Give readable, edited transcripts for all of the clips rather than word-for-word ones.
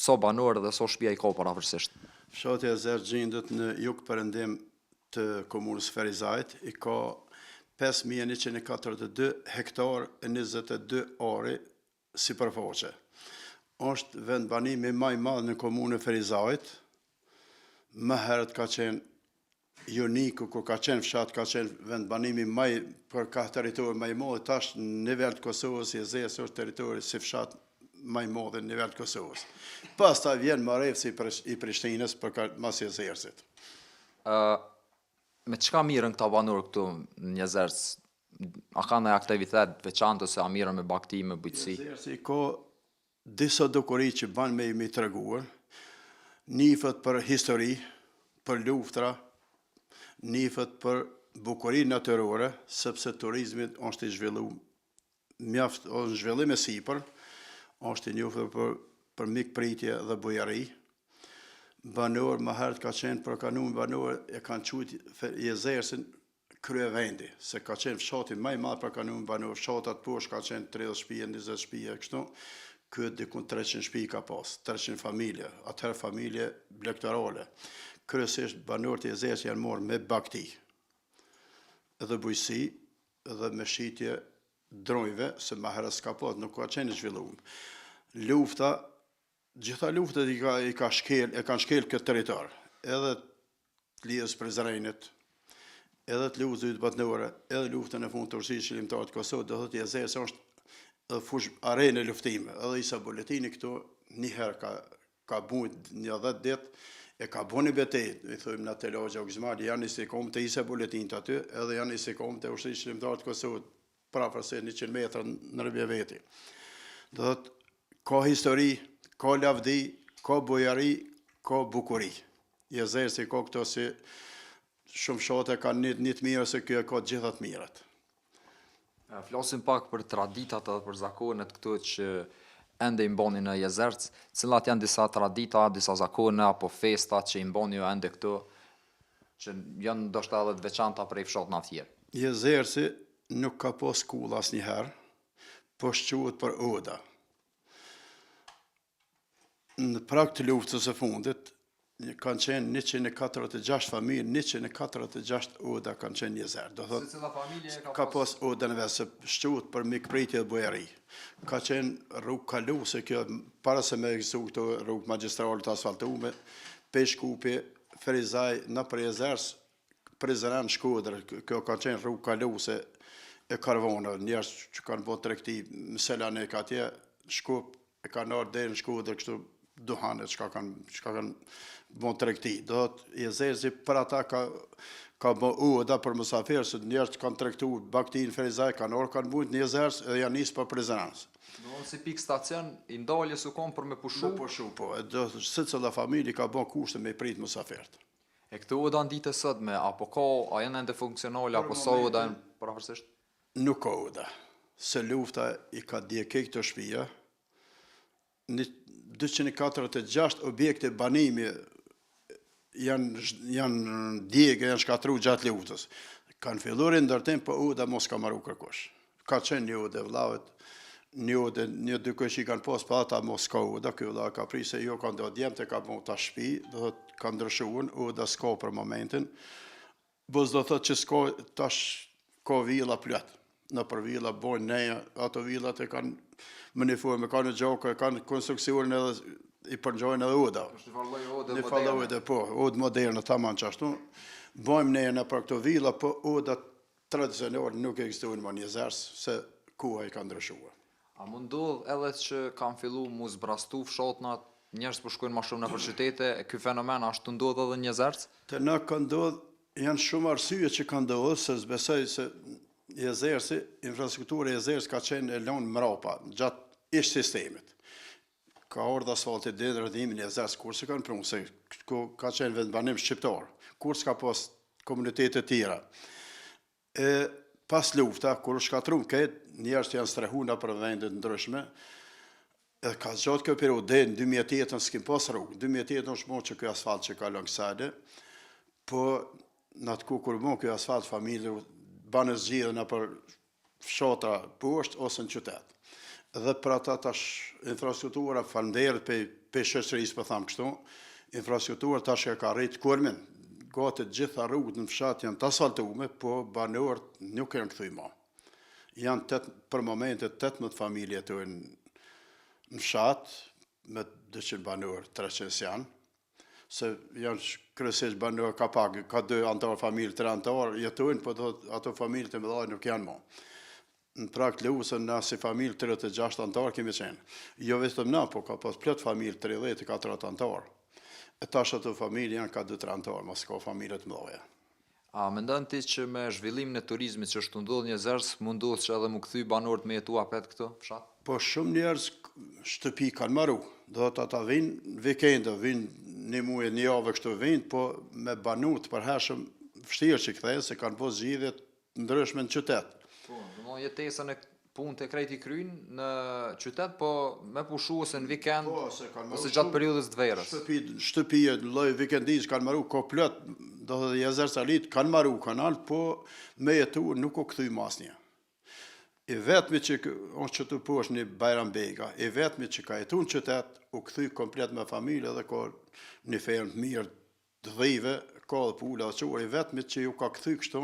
so banor dhe so shtëpia i ka paraversisht. Fshati Jezer gjendet në jug perëndim të komunës Ferizajt, i ka 5142 hektar e 22 are sipërfaqe. Është vend banimi më i madh në komunën Ferizajt. Më herët ka qenë Joniku, kur ka qenë fshat, ka qenë vend banimi për ka territori më i madh. Tash në nivel të Kosovës, Jezeri është territori si fshat më i madh në nivel të Kosovës. Pastaj vjen marrëvsi i Prishtinës për mas Jezersit. Me çka mirën këta banor këtu në Jezerc? A ka ndonjë aktivitet veçantë ose a mirën me bagti, me bujqësi? Jezerci ka disa dukuri që ban me i treguar, nifët për histori, për luftra, nifët për bukurinë natyrore, sepse turizmi është i zhvilluar mjaft, është zhvillim e sipër, është i njohur për mikpritje dhe bujari. Banor më herët ka qenë për kanun banor e kanë quajtur Jezersin kryevendi, se ka qenë fshati më i madh për kanun banor, fshatat poshtë ka qenë 30 shtëpi, 20 shtëpi kështu. Ky diku 300 shtëpi ka pas, 300 familje, atëherë familje blegtarale. Kryesisht banorët e Jezersit janë marrë me bagti, edhe bujqësi, edhe me shitje dronjve, se më herët s'ka pas, nuk ka qenë i zhvilluar. Lufta, gjitha luftat e kanë shkel këtë territor, edhe të lidhjes Prizrenit, edhe të luftës botnore, edhe luftën e fundit të Ushtrisë Shqiptare të Kosovës, do thotë Jezersi është fush arenë e luftime, edhe Isa Buletini këtu një herë ka bujt një 10 ditë, e ka bu një betejë, i thujmë në të lagja o gëzmari, janë i kom të Isa Buletin të aty, edhe janë i kom të Ushtrisë Shqiptare të Kosovës, prafërse 100 metra në rëbje veti. Do thotë, ka histori, ka lavdi, ka bujari, ka bukuri. Jezersi ka këto si shumë fshate kanë një të mirë, se kjo ka gjitha të mirat. Flasim pak për traditat edhe për zakonet këtu që ende i mbani në Jezerc, cilat janë disa tradita, disa zakone apo festa që i mbani ju ende këtu, që janë ndoshta edhe të veçanta prej fshatëve të tjerë. Jezerci nuk ka pas skull asnjëherë, po shquhet për oda. Në prag të luftës së fundit kanë qenë 146 familje, 146 oda kanë qenë Jezer. Do thotë, ka pas oda në vesë, shquhet për mikpritje dhe bujari. Ka qenë rrugë kaluse, kjo para se me ekzistu këto rrugë magjistrale të asfaltume, Peshkupi, Ferizaj, në për Jezerc, Prizren, Shkodër, kjo ka qenë rrugë kaluse e karvona, njerëz që kanë bërë tregti, Selanik atje, Shkup, e kanë ardhur deri në Shkodër kështu duhanet që kanë bërë tregti. Do të Jezerci për ata ka bërë oda për mysafirë, se njerëz kanë tregtuar bagtin Ferizaj, kanë bujt në Jezerc dhe janë nisë për Prizrenës. Do si pik stacion i ndaljes u kom për me pushu? Me pushu, po. Secila familje ka bërë kushte me prit mysafirët. E këto oda në ditë sotme, apo a janë ende funksionale, apo sa oda janë paraversisht? Nuk ka oda. Se lufta i ka djekë këto shtëpia, 246 objekte banimi janë djegë, janë shkatru gjatë luftës. Kanë filluar ndërtim, po oda mos ka marru kërkush. Ka qenë një odë vllavët, një dy këshi kanë pas, pa ata mos ka oda, kjo vllavë ka pri se jo kanë do djemë të ka bon të shpi, do thotë ka ndryshuar, oda s'ka për momentin, bës do thotë që s'ka tash ka villa plot. Në për villa bojnë neja, ato villat e kanë më një formë, kanë gjokë, kanë konstruksionin edhe i përngjojnë edhe oda. Një falloj odë, po, odë moderne, tamam qashtu. Bojmë neja në për këto villa, po oda tradicionale nuk ekzistojnë më në Jezerc, se koha i ka ndryshuar. A mund ndodh edhe që kanë fillu mu zbrastu fshatnat, njerëz po shkojnë më shumë në qytete, ky fenomen ashtu ndodh edhe në Jezerc? Të na ka ndodh, janë shumë arsye që kanë ndodhur, se besoj se Jezerci, infrastruktura e Jezerc ka qenë e lënë mrapa gjatë ish sistemit. Ka ardhur asfalti deri në rrëdhimin e Jezerc, kur se kanë prunë, se ka qenë vendbanim shqiptar, kur s'ka pas komunitete të tjera. Pas lufta, kur shkatrum këtë, njerëz janë strehuar për vende të ndryshme, ka zgjatë kjo periudhë, deri në 2008 s'kim pas rrugë. 2008 është mo që kjo asfalt që ka lënë kësajde, po në atë kur mo kjo asfalt familje banë zgjidhën për fshatra poshtë ose në qytet. Dhe për ata tash infrastruktura, falënderit pe shoqërisë, po tham kështu, infrastruktura tash e ka rrit kulmin. Gati të gjitha rrugët në fshat janë të asfaltume, po banorët nuk janë kthy më. Janë për momentet 18 familje të në fshat, me 200 banorë, 300 janë, se janë kryesisht banorë ka pak, ka 2 antar familje, 3 antar, jetojnë, po ato familje të mëdha nuk janë më. Në prakt Lusën, na si familje 36 antar kemi qenë. Jo vetëm na, po ka pas plot familje 30-40 antar. E tash ato familje janë ka 2-3 antar, mos ka familje të mëdha. A mendon ti që me zhvillimin e turizmit që është ndodhur në Jezerës mundohet që edhe mu kthy banorët me jetu apet këtu fshat? Po shumë njerëz shtëpi kanë marru. Do të ata vinë vikende, vinë një muaj, një javë kështu vinë, po me banut përhershëm vështirë që kthehen se kanë pas zgjidhje të ndryshme në qytet. Po, domethënë jetesën e punë të krejt i kryjnë në qytet, po me pushu ose në vikend, ose gjatë periudhës të verës. Shtëpia në lloj vikendis kanë marru ko plot, do të Jezersalit kanë marru kanal, po me jetu nuk u kthy asnjë. I vetmi që është që të poshtë një Bajram Bega, i vetmi që ka jetu në qytet, u kthy komplet me familje dhe ka një fermë të mirë të dhive, ka dhe pula dhe qore, i vetmi që ju ka kthy kështu,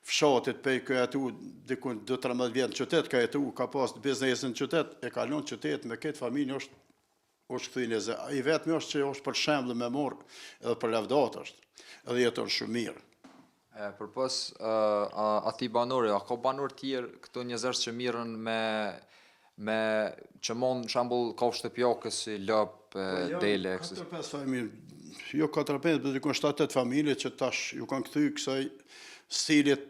fshatit pe ka jetu dikun 12-13 vjetë në qytet, ka jetu, ka pas biznesin në qytet, e kalon qytet me këtë familje është kthy në Jezerë. I vetmi është që është për shembull me morë edhe për lavdat është, edhe jeton shumë mirë. Përpos ati banore, a ka banor tjerë këto në Jezerë që mirën me që mon shembull ka shtëpjakës si lop, dele, 4-5 familje, jo 4-5, për dikon 7-8 familje që tash ju kanë kthy kësaj stilit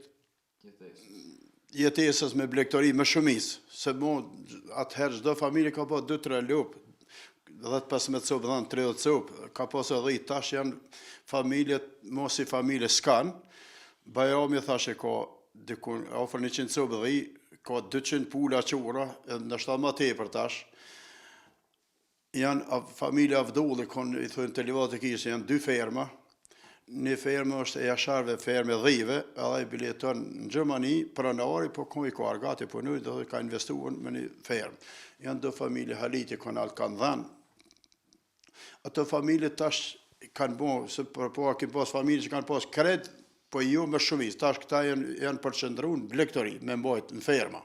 jetesës me blegtori, me shumis, se atëherë çdo familje ka pas 2-3 lop, 10-15 copë, 30 copë, ka pas edhe tash janë familjet, mos i familje s'kan. Bajrami thashe ka dikun afër 100 copë dhe ka 200 pula qura, ndoshta më tepër tash. Janë familja Avdulli, i thonë të livat e kishë, janë 2 ferma. Një fermë është e jasharve ferme dhive, edhe i bileton në Gjermani, pronari, po i ka argati punoj dhe ka investuar me një fermë. Janë 2 familje Haliti, kanë dhanë. Ato familje tash kanë bo, se përpo kemë pas familje që kanë pas kred, po jo me shumis. Tash këta janë përqendruar në blegtori, me mbajt në ferma.